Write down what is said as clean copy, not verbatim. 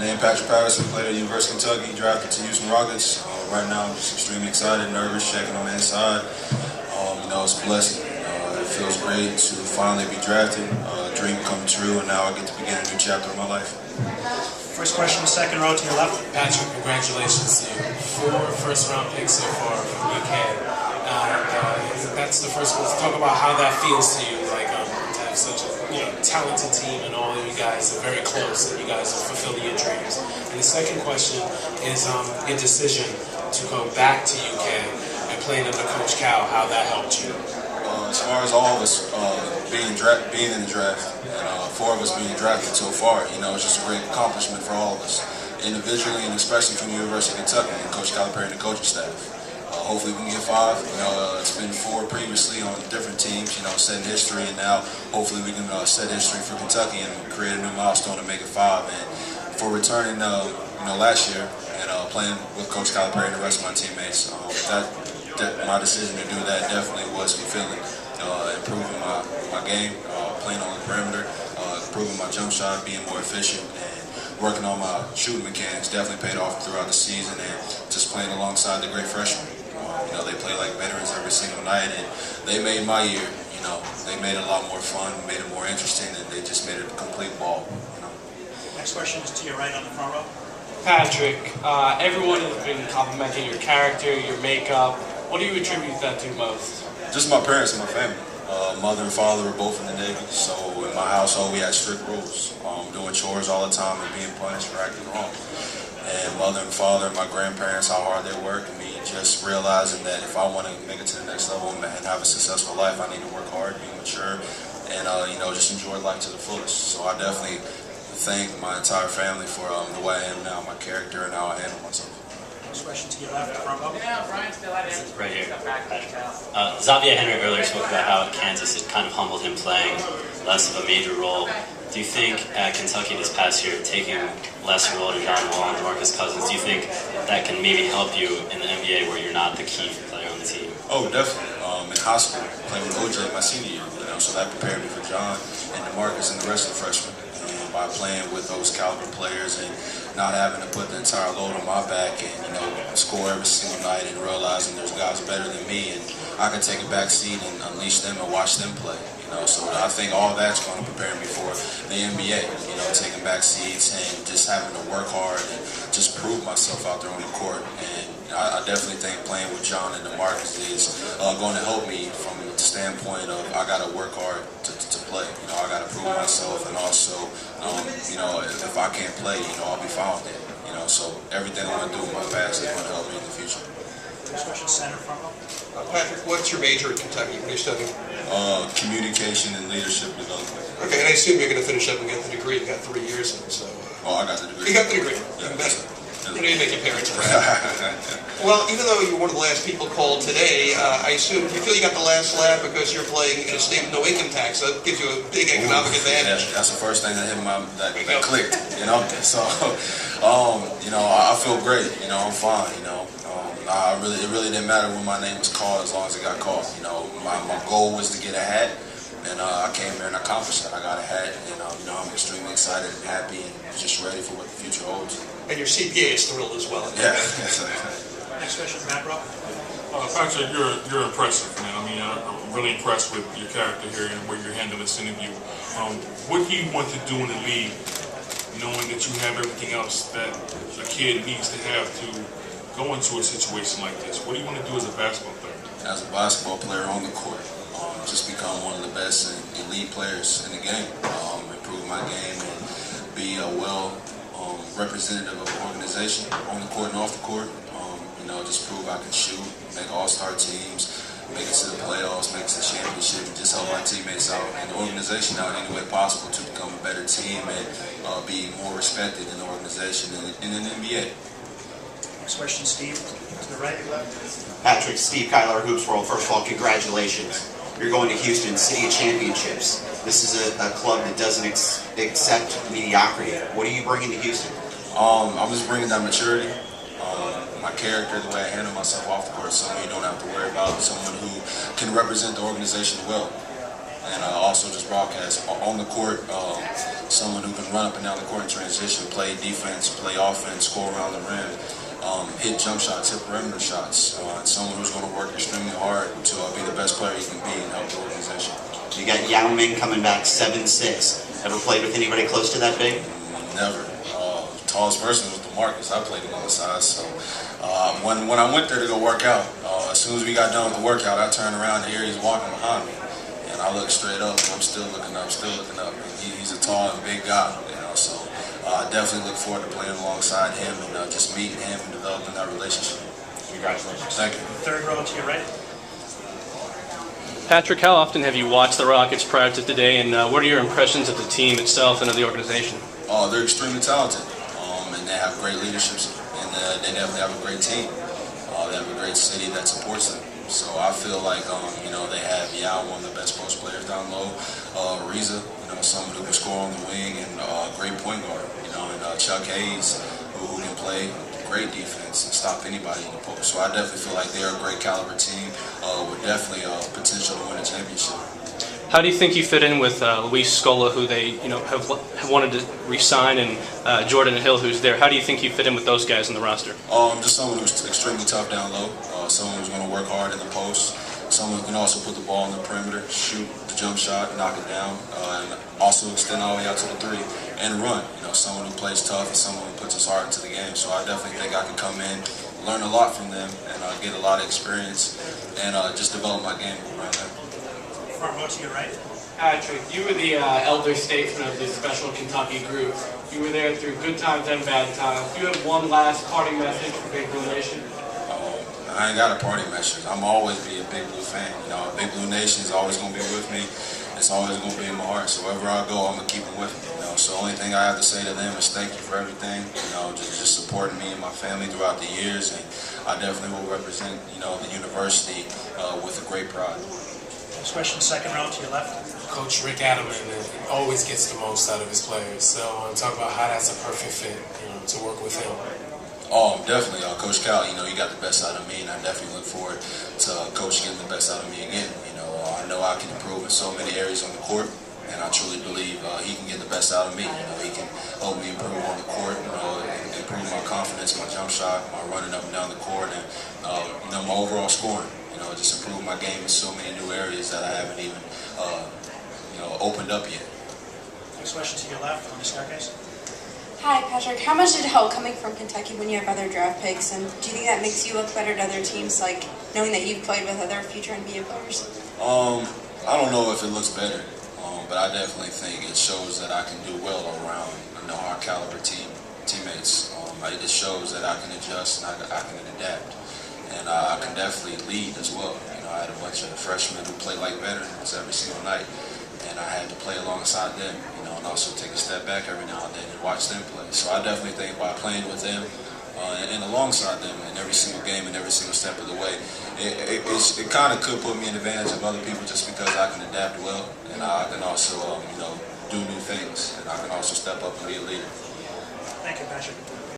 name Patterson, played at University of Kentucky, drafted to Houston Rockets. Right now I'm just extremely excited, nervous, checking on the inside. It's a blessing. It feels great to finally be drafted, dream come true, and now I get to begin a new chapter of my life. First question, second row to your left. Patrick, congratulations to you. 4 first-round picks so far from UK. That's the first one. Talk about how that feels to you, like to have such a talented team and all of you guys are very close and you guys are fulfilling your dreams. And the second question is your decision to go back to UK and playing under Coach Cal, how that helped you. As far as all of us being in the draft, and 4 of us being drafted so far, it's just a great accomplishment for all of us, individually and especially from the University of Kentucky and Coach Calipari and the coaching staff. Hopefully we can get 5. It's been 4 previously on different teams, setting history, and now hopefully we can set history for Kentucky and create a new milestone to make it 5. And for returning, last year and playing with Coach Calipari and the rest of my teammates, my decision to do that definitely was fulfilling. Improving my game, playing on the perimeter, improving my jump shot, being more efficient, and working on my shooting mechanics definitely paid off throughout the season, and just playing alongside the great freshmen. They play like veterans every single night, and they made my year, they made it a lot more fun, made it more interesting, and they just made it a complete ball. Next question is to your right on the front row. Patrick, everyone has been complimenting your character, your makeup. What do you attribute that to most? Just my parents and my family. Mother and father were both in the Navy, so in my household we had strict rules. Doing chores all the time and being punished for acting wrong. And mother and father and my grandparents, how hard they work, and me just realizing that if I want to make it to the next level and have a successful life, I need to work hard, be mature, and just enjoy life to the fullest. So I definitely thank my entire family for the way I am now, my character, and how I handle myself. Next question to your left, front row. Yeah, Brian's still at it. Right here. Xavier Henry earlier spoke about how at Kansas it kind of humbled him playing less of a major role. Do you think at Kentucky this past year, taking less role to John Wall and DeMarcus Cousins, do you think that can maybe help you in the NBA where you're not the key player on the team? Oh, definitely. In high school, playing with OJ my senior year, so that prepared me for John and DeMarcus and the rest of the freshmen. And by playing with those caliber players and not having to put the entire load on my back and score every single night and realizing there's guys better than me and I can take a back seat and unleash them and watch them play. So I think all that's going to prepare me for the NBA. Taking back seats and just having to work hard and just prove myself out there on the court. And I definitely think playing with John and DeMarcus is going to help me from the standpoint of I got to work hard to play. I got to prove myself, and also, if I can't play, I'll be found there. So everything I'm going to do in my past is going to help me in the future. Next question, center front row. Patrick, what's your major at Kentucky? What are you studying? Communication and leadership development. Okay, and I assume you're going to finish up and get the degree. You got 3 years in, so. I got the degree. You got the degree. Yeah. Even better. You make your parents proud. Well, even though you were one of the last people called today, I assume you feel you got the last laugh because you're playing in a state with no income tax. So that gives you a big economic advantage. Yeah, that's the first thing that hit that clicked. So, I feel great. I'm fine. It really didn't matter when my name was called as long as it got called. My goal was to get a hat, and I came here and accomplished that. I got a hat, and I'm extremely excited and happy and just ready for what the future holds. And your CPA is thrilled as well. Yeah. Next question, back row. Patrick, you're impressive, man. I mean, I'm really impressed with your character here and where you're handling this interview. What do you want to do in the league, knowing that you have everything else that a kid needs to have to go into a situation like this? What do you want to do as a basketball player? As a basketball player on the court, just become one of the best and elite players in the game. Improve my game and be a representative of the organization on the court and off the court. Just prove I can shoot, make all-star teams, make it to the playoffs, make it to the championship, and just help my teammates out and the organization out in any way possible to become a better team and be more respected in the organization and in the NBA. Next question, Steve, to the right. Patrick, Steve Kyler, Hoops World. First of all, congratulations. You're going to Houston, City of Championships. This is a club that doesn't accept mediocrity. What are you bringing to Houston? I'm just bringing that maturity, my character, the way I handle myself off the court, someone you don't have to worry about, someone who can represent the organization well, and also just broadcast on the court. someone who can run up and down the court in transition, play defense, play offense, score around the rim, hit jump shots, hit perimeter shots, and someone who's going to work extremely hard to be the best player he can be and help the organization. You got Yao Ming coming back 7'6". Ever played with anybody close to that big? Never. Tallest person was DeMarcus. I played alongside. So when I went there to go work out, as soon as we got done with the workout, I turned around and here he's walking behind me, and I looked straight up. And I'm still looking up, And he's a tall and big guy, So I definitely look forward to playing alongside him and just meeting him and developing that relationship. Congratulations. Thank you. Third row to your right. Patrick, how often have you watched the Rockets prior to today, and what are your impressions of the team itself and of the organization? They're extremely talented, and they have great leadership, and they definitely have a great team. They have a great city that supports them. So I feel like, they have Yao, one of the best post players down low, Reza, someone who can score on the wing, and a great point guard, and Chuck Hayes, who can play great defense and stop anybody in the post. So I definitely feel like they're a great caliber team with definitely potential to win a championship. How do you think you fit in with Luis Scola, who they have wanted to re-sign, and Jordan Hill, who's there? How do you think you fit in with those guys in the roster? Just someone who's extremely tough down low, someone who's going to work hard in the post, someone who can also put the ball in the perimeter, shoot the jump shot, knock it down, and also extend all the way out to the three and run. Someone who plays tough and someone who puts his heart into the game. So I definitely think I can come in, learn a lot from them, and get a lot of experience and just develop my game around them. Front row to your right. Patrick, you were the elder statesman of this special Kentucky group. You were there through good times and bad times. Do you have one last parting message for Big Blue Nation? I ain't got a party message. I'm always be a Big Blue fan. Big Blue Nation is always going to be with me. It's always going to be in my heart. So wherever I go, I'm going to keep them with me. So the only thing I have to say to them is thank you for everything. Just supporting me and my family throughout the years. And I definitely will represent, the university with a great pride. Next question, second row to your left. Coach Rick Adelman always gets the most out of his players. So talk about how that's a perfect fit, to work with him. Definitely. Coach Cal, he got the best out of me, and I definitely look forward to Coach getting the best out of me again. I know I can improve in so many areas on the court, and I truly believe he can get the best out of me. He can help me improve on the court, improve my confidence, my jump shot, my running up and down the court, and my overall scoring. Just improve my game in so many new areas that I haven't even opened up yet. Next question to your left on the staircase. Hi, Patrick. How much did it help coming from Kentucky when you have other draft picks, and do you think that makes you look better to other teams, like knowing that you've played with other future NBA players? I don't know if it looks better, but I definitely think it shows that I can do well around our caliber teammates. It shows that I can adjust and I can adapt, and I can definitely lead as well. I had a bunch of freshmen who played like veterans every single night, and I had to play alongside them, and also take a step back every now and then and watch them play. So I definitely think by playing with them and alongside them in every single game and every single step of the way, it kind of could put me in advantage of other people just because I can adapt well, and I can also do new things, and I can also step up and be a leader. Thank you, Patrick.